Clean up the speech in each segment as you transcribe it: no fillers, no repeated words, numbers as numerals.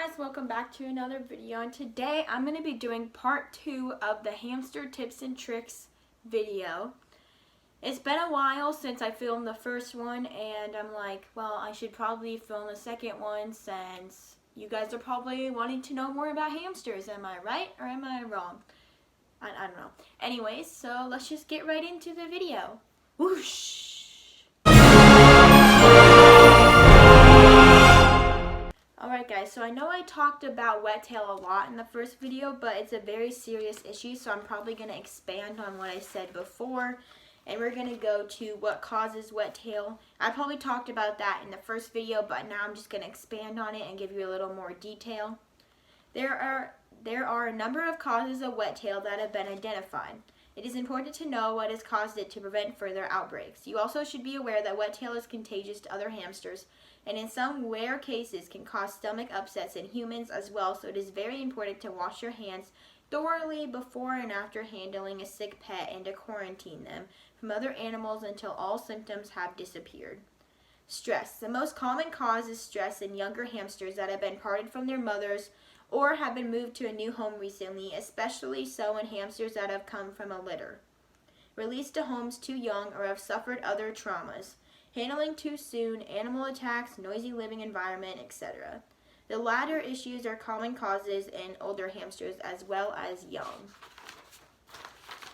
guys, welcome back to another video, and today I'm going to be doing part 2 of the hamster tips and tricks video. It's been a while since I filmed the first one, and I'm like, well, I should probably film the second one since you guys are probably wanting to know more about hamsters. Am I right or am I wrong? I don't know. Anyways, so let's just get right into the video. Whoosh! Alright guys, so I know I talked about wet tail a lot in the first video, but it's a very serious issue, so I'm probably going to expand on what I said before, and we're going to go to what causes wet tail. I probably talked about that in the first video, but now I'm just going to expand on it and give you a little more detail. There are a number of causes of wet tail that have been identified. It is important to know what has caused it to prevent further outbreaks. You also should be aware that wet tail is contagious to other hamsters, and in some rare cases can cause stomach upsets in humans as well, so it is very important to wash your hands thoroughly before and after handling a sick pet and to quarantine them from other animals until all symptoms have disappeared. Stress. The most common cause is stress in younger hamsters that have been parted from their mothers or have been moved to a new home recently, especially so in hamsters that have come from a litter. Released to homes too young or have suffered other traumas. Handling too soon, animal attacks, noisy living environment, etc. The latter issues are common causes in older hamsters as well as young.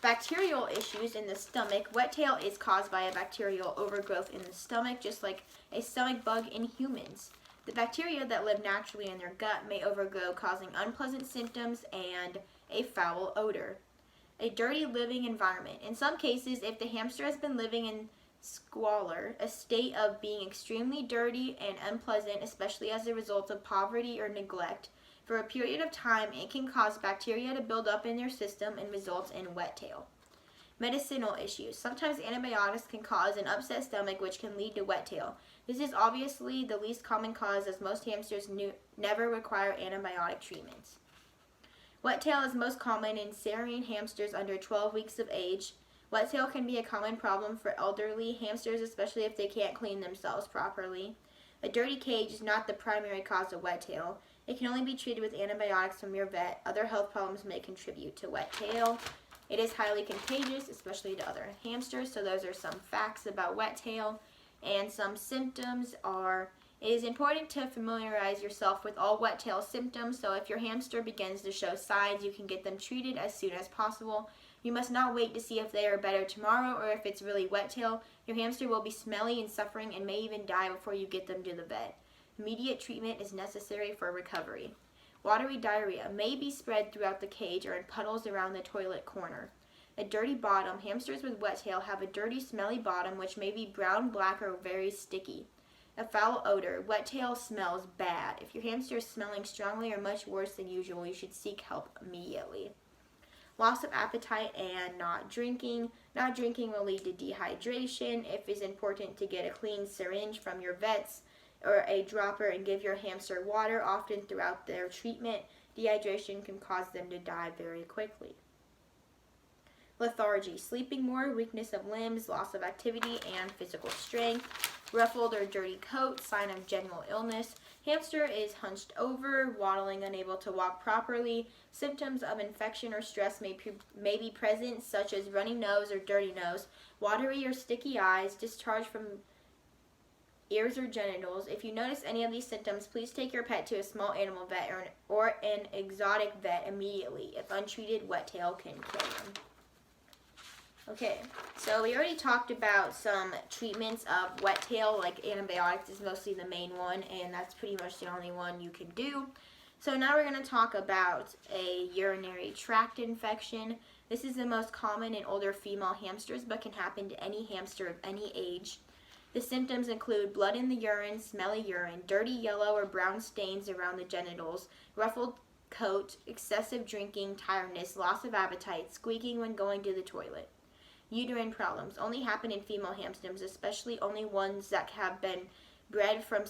Bacterial issues in the stomach. Wet tail is caused by a bacterial overgrowth in the stomach, just like a stomach bug in humans. The bacteria that live naturally in their gut may overgrow, causing unpleasant symptoms and a foul odor. A dirty living environment. In some cases, if the hamster has been living in squalor, a state of being extremely dirty and unpleasant, especially as a result of poverty or neglect, for a period of time, it can cause bacteria to build up in their system and result in wet tail. Medicinal issues. Sometimes antibiotics can cause an upset stomach, which can lead to wet tail. This is obviously the least common cause, as most hamsters never require antibiotic treatments. Wet tail is most common in Syrian hamsters under 12 weeks of age. Wet tail can be a common problem for elderly hamsters, especially if they can't clean themselves properly. A dirty cage is not the primary cause of wet tail. It can only be treated with antibiotics from your vet. Other health problems may contribute to wet tail. It is highly contagious, especially to other hamsters, so those are some facts about wet tail. And some symptoms are, it is important to familiarize yourself with all wet tail symptoms, so if your hamster begins to show signs, you can get them treated as soon as possible. You must not wait to see if they are better tomorrow or if it's really wet tail. Your hamster will be smelly and suffering and may even die before you get them to the vet. Immediate treatment is necessary for recovery. Watery diarrhea may be spread throughout the cage or in puddles around the toilet corner. A dirty bottom. Hamsters with wet tail have a dirty, smelly bottom which may be brown, black, or very sticky. A foul odor. Wet tail smells bad. If your hamster is smelling strongly or much worse than usual, you should seek help immediately. Loss of appetite and not drinking. Not drinking will lead to dehydration. It is important to get a clean syringe from your vets or a dropper and give your hamster water often throughout their treatment. Dehydration can cause them to die very quickly. Lethargy, sleeping more, weakness of limbs, loss of activity and physical strength. Ruffled or dirty coat, sign of general illness. Hamster is hunched over, waddling, unable to walk properly. Symptoms of infection or stress may be present, such as runny nose or dirty nose, watery or sticky eyes, discharge from ears or genitals. If you notice any of these symptoms, please take your pet to a small animal vet or an exotic vet immediately. If untreated, wet tail can kill them. Okay, so we already talked about some treatments of wet tail, like antibiotics is mostly the main one, and that's pretty much the only one you can do. So now we're going to talk about a urinary tract infection. This is the most common in older female hamsters, but can happen to any hamster of any age. The symptoms include blood in the urine, smelly urine, dirty yellow or brown stains around the genitals, ruffled coat, excessive drinking, tiredness, loss of appetite, squeaking when going to the toilet. Uterine problems only happen in female hamsters, especially only ones that have been bred from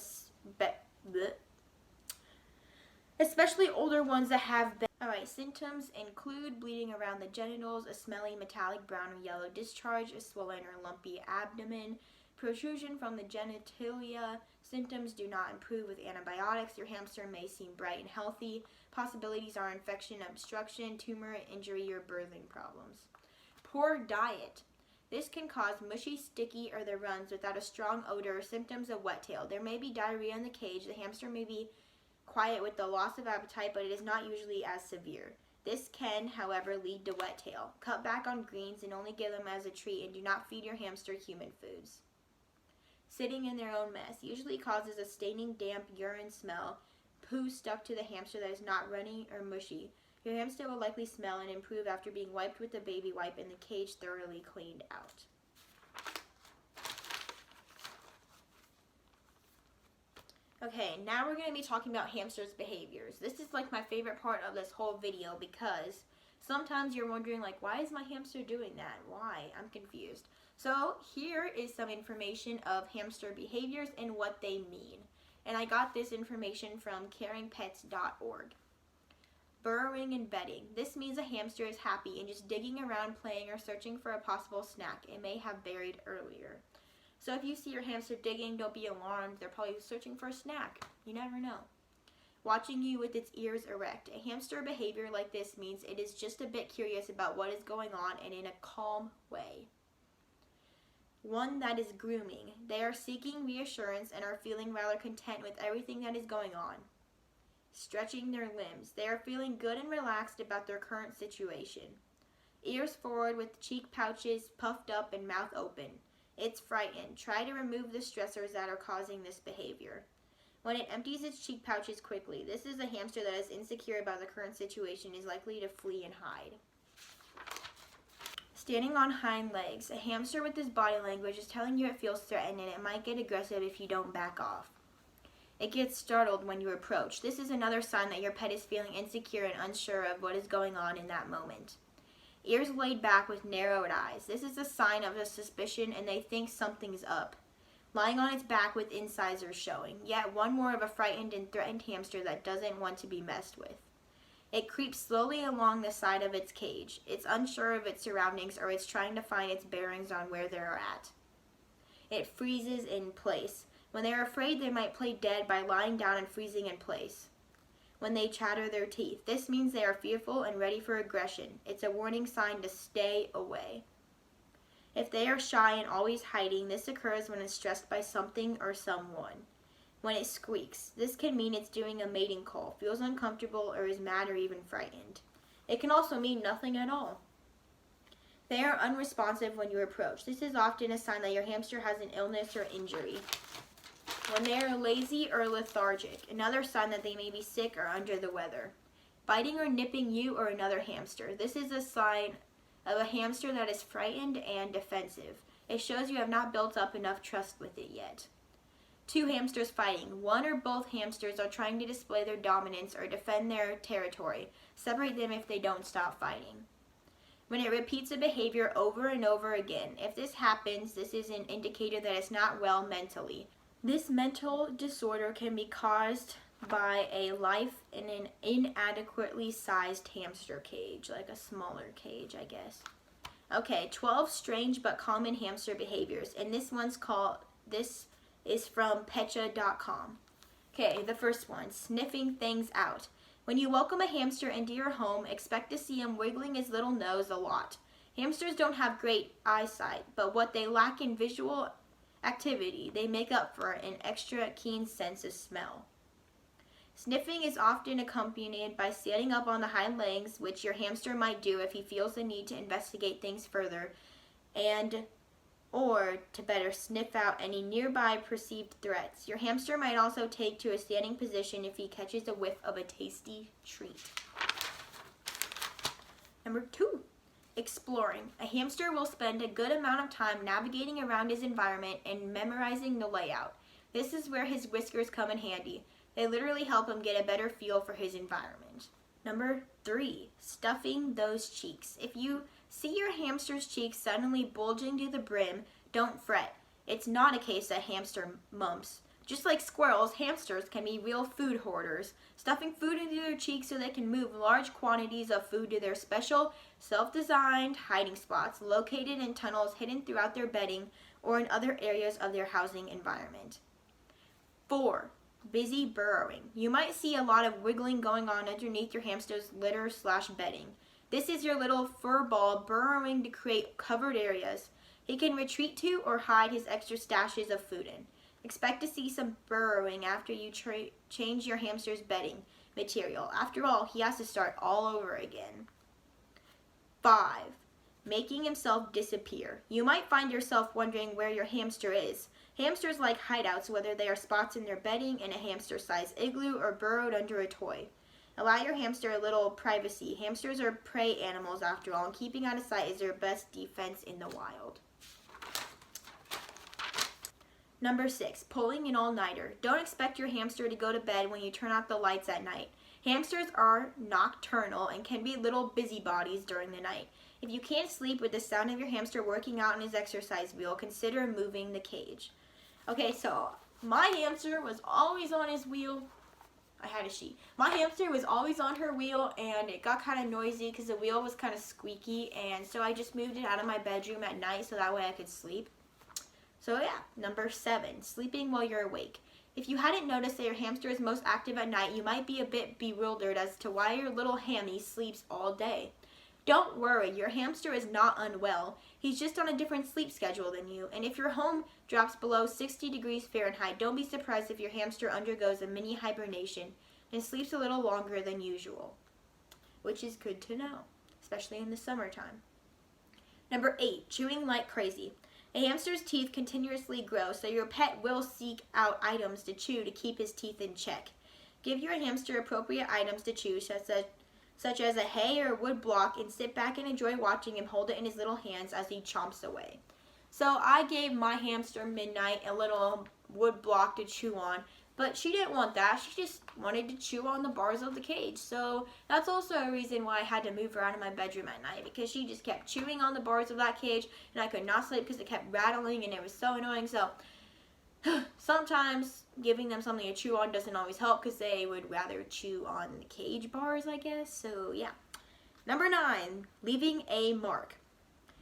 especially older ones that have been. Alright, symptoms include bleeding around the genitals, a smelly metallic brown or yellow discharge, a swollen or lumpy abdomen, Protrusion from the genitalia. Symptoms do not improve with antibiotics. Your hamster may seem bright and healthy. Possibilities are infection, obstruction, tumor, injury, or birthing problems. Poor diet. This can cause mushy, sticky, or the runs without a strong odor or symptoms of wet tail. There may be diarrhea in the cage. The hamster may be quiet with the loss of appetite, but it is not usually as severe. This can, however, lead to wet tail. Cut back on greens and only give them as a treat, and do not feed your hamster human foods. Sitting in their own mess usually causes a staining, damp urine smell. Poo stuck to the hamster that is not runny or mushy. Your hamster will likely smell and improve after being wiped with a baby wipe and the cage thoroughly cleaned out. Okay, now we're going to be talking about hamsters' behaviors. This is like my favorite part of this whole video because sometimes you're wondering like, why is my hamster doing that? Why? I'm confused. So here is some information of hamster behaviors and what they mean. And I got this information from caringpets.org. Burrowing and bedding. This means a hamster is happy and just digging around, playing, or searching for a possible snack it may have buried earlier. So if you see your hamster digging, don't be alarmed. They're probably searching for a snack. You never know. Watching you with its ears erect. A hamster behavior like this means it is just a bit curious about what is going on and in a calm way. One that is grooming. They are seeking reassurance and are feeling rather content with everything that is going on. Stretching their limbs. They are feeling good and relaxed about their current situation. Ears forward with cheek pouches puffed up and mouth open. It's frightened. Try to remove the stressors that are causing this behavior. When it empties its cheek pouches quickly, this is a hamster that is insecure about the current situation, is likely to flee and hide. Standing on hind legs. A hamster with this body language is telling you it feels threatened and it might get aggressive if you don't back off. It gets startled when you approach. This is another sign that your pet is feeling insecure and unsure of what is going on in that moment. Ears laid back with narrowed eyes. This is a sign of a suspicion and they think something's up. Lying on its back with incisors showing. Yet one more of a frightened and threatened hamster that doesn't want to be messed with. It creeps slowly along the side of its cage. It's unsure of its surroundings or it's trying to find its bearings on where they are at. It freezes in place. When they are afraid, they might play dead by lying down and freezing in place. When they chatter their teeth, this means they are fearful and ready for aggression. It's a warning sign to stay away. If they are shy and always hiding, this occurs when it's stressed by something or someone. When it squeaks, this can mean it's doing a mating call, feels uncomfortable, or is mad or even frightened. It can also mean nothing at all. They are unresponsive when you approach. This is often a sign that your hamster has an illness or injury. When they are lazy or lethargic, another sign that they may be sick or under the weather. Biting or nipping you or another hamster. This is a sign of a hamster that is frightened and defensive. It shows you have not built up enough trust with it yet. Two hamsters fighting. One or both hamsters are trying to display their dominance or defend their territory. Separate them if they don't stop fighting. When it repeats a behavior over and over again. If this happens, this is an indicator that it's not well mentally. This mental disorder can be caused by a life in an inadequately sized hamster cage, like a smaller cage, I guess. Okay, 12 strange but common hamster behaviors, and this is from Petcha.com. Okay, the first one, sniffing things out. When you welcome a hamster into your home, expect to see him wiggling his little nose a lot. Hamsters don't have great eyesight, but what they lack in visual activity, they make up for an extra keen sense of smell. Sniffing is often accompanied by standing up on the hind legs, which your hamster might do if he feels the need to investigate things further, or to better sniff out any nearby perceived threats. Your hamster might also take to a standing position if he catches a whiff of a tasty treat. Number 2. Exploring. A hamster will spend a good amount of time navigating around his environment and memorizing the layout. This is where his whiskers come in handy. They literally help him get a better feel for his environment. Number 3, stuffing those cheeks. If you see your hamster's cheeks suddenly bulging to the brim, don't fret. It's not a case of hamster mumps. Just like squirrels, hamsters can be real food hoarders. Stuffing food into their cheeks so they can move large quantities of food to their special, self-designed hiding spots located in tunnels hidden throughout their bedding or in other areas of their housing environment. 4. Busy burrowing. You might see a lot of wiggling going on underneath your hamster's litter/bedding. This is your little fur ball burrowing to create covered areas he can retreat to or hide his extra stashes of food in. Expect to see some burrowing after you change your hamster's bedding material. After all, he has to start all over again. 5. Making himself disappear. You might find yourself wondering where your hamster is. Hamsters like hideouts, whether they are spots in their bedding, in a hamster-sized igloo, or burrowed under a toy. Allow your hamster a little privacy. Hamsters are prey animals after all, and keeping out of sight is their best defense in the wild. Number 6, pulling an all-nighter. Don't expect your hamster to go to bed when you turn out the lights at night. Hamsters are nocturnal and can be little busybodies during the night. If you can't sleep with the sound of your hamster working out on his exercise wheel, consider moving the cage. Okay, so my hamster was always on his wheel. I had a she. My hamster was always on her wheel, and it got kind of noisy because the wheel was kind of squeaky, and so I just moved it out of my bedroom at night so that way I could sleep. So yeah, number 7, sleeping while you're awake. If you hadn't noticed that your hamster is most active at night, you might be a bit bewildered as to why your little hammy sleeps all day. Don't worry, your hamster is not unwell. He's just on a different sleep schedule than you, and if your home drops below 60 degrees Fahrenheit, don't be surprised if your hamster undergoes a mini hibernation and sleeps a little longer than usual, which is good to know, especially in the summertime. Number 8, chewing like crazy. A hamster's teeth continuously grow, so your pet will seek out items to chew to keep his teeth in check. Give your hamster appropriate items to chew, such as a hay or wood block, and sit back and enjoy watching him hold it in his little hands as he chomps away. So I gave my hamster Midnight a little wood block to chew on, but she didn't want that. She just wanted to chew on the bars of the cage. So that's also a reason why I had to move her out of my bedroom at night, because she just kept chewing on the bars of that cage, and I could not sleep because it kept rattling and it was so annoying. So sometimes giving them something to chew on doesn't always help because they would rather chew on the cage bars, I guess. So yeah. Number 9, leaving a mark.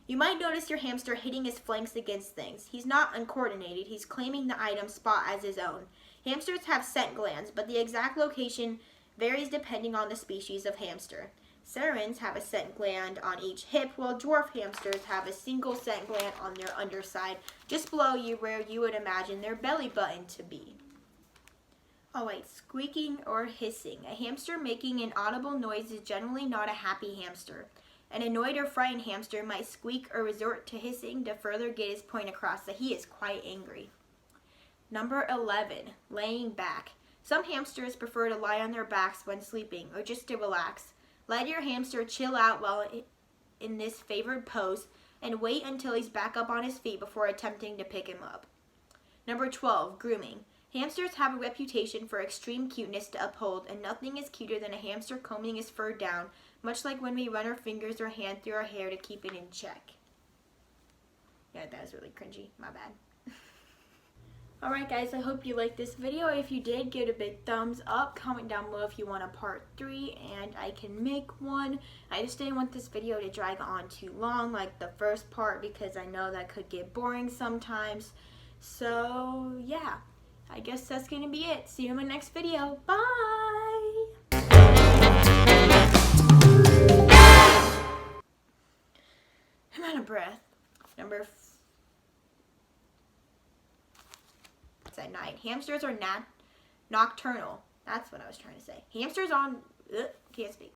You might notice your hamster hitting his flanks against things. He's not uncoordinated. He's claiming the item spot as his own. Hamsters have scent glands, but the exact location varies depending on the species of hamster. Serans have a scent gland on each hip, while dwarf hamsters have a single scent gland on their underside, just below you where you would imagine their belly button to be. Alright, squeaking or hissing. A hamster making an audible noise is generally not a happy hamster. An annoyed or frightened hamster might squeak or resort to hissing to further get his point across that he is quite angry. Number 11, laying back. Some hamsters prefer to lie on their backs when sleeping or just to relax. Let your hamster chill out while in this favored pose and wait until he's back up on his feet before attempting to pick him up. Number 12, grooming. Hamsters have a reputation for extreme cuteness to uphold, and nothing is cuter than a hamster combing his fur down, much like when we run our fingers or hand through our hair to keep it in check. Yeah, that was really cringy. My bad. Alright guys, I hope you liked this video. If you did, give it a big thumbs up. Comment down below if you want a part 3 and I can make one. I just didn't want this video to drag on too long like the first part because I know that could get boring sometimes. So yeah, I guess that's going to be it. See you in my next video. Bye! I'm out of breath. It's at night. Hamsters are nocturnal. That's what I was trying to say. Hamsters can't speak.